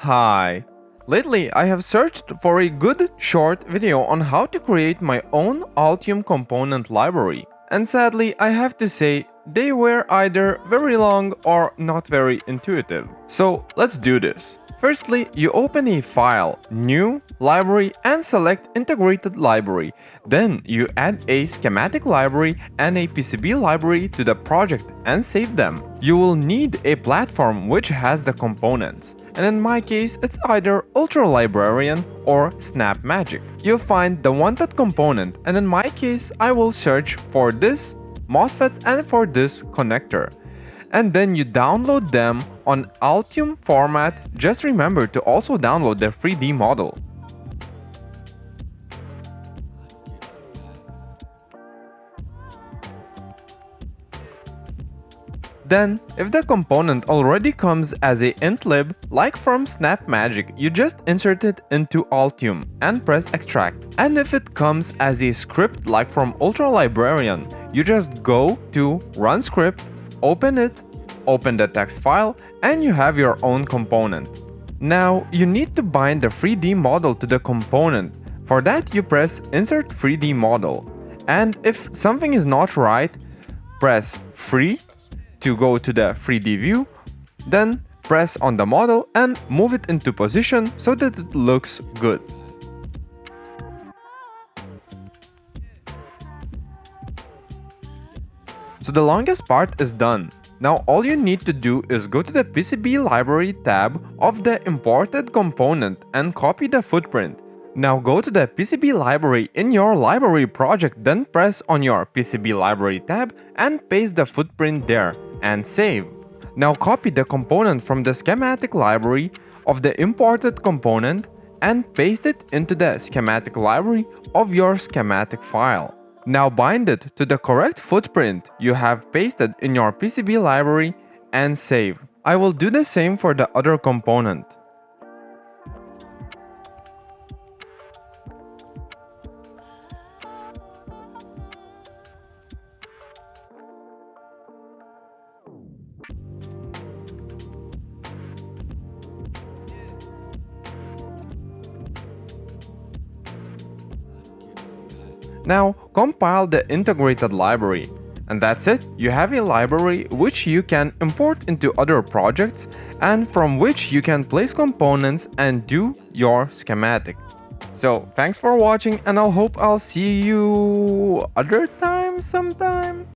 Hi! Lately I have searched for a good short video on how to create my own Altium component library. And sadly I have to say they were either very long or not very intuitive. So let's do this. Firstly, you open a file, New, Library and select Integrated Library. Then you add a schematic library and a PCB library to the project and save them. You will need a platform which has the components. And in my case, it's either Ultra Librarian or SnapMagic. You'll find the wanted component, and in my case, I will search for this MOSFET and for this connector. And then you download them on Altium format. Just remember to also download the 3D model. Then, if the component already comes as a intlib, like from SnapMagic, you just insert it into Altium and press extract. And if it comes as a script like from Ultra Librarian, you just go to Run Script, open it, open the text file, and you have your own component. Now, you need to bind the 3D model to the component. For that, you press Insert 3D Model. And if something is not right, press Free to go to the 3D view, then press on the model and move it into position so that it looks good. So the longest part is done. Now all you need to do is go to the PCB library tab of the imported component and copy the footprint. Now go to the PCB library in your library project, then press on your PCB library tab and paste the footprint there and save. Now copy the component from the schematic library of the imported component and paste it into the schematic library of your schematic file. Now bind it to the correct footprint you have pasted in your PCB library and save. I will do the same for the other component. Now compile the integrated library. And that's it, you have a library which you can import into other projects and from which you can place components and do your schematic. So thanks for watching and I hope I'll see you other time sometime.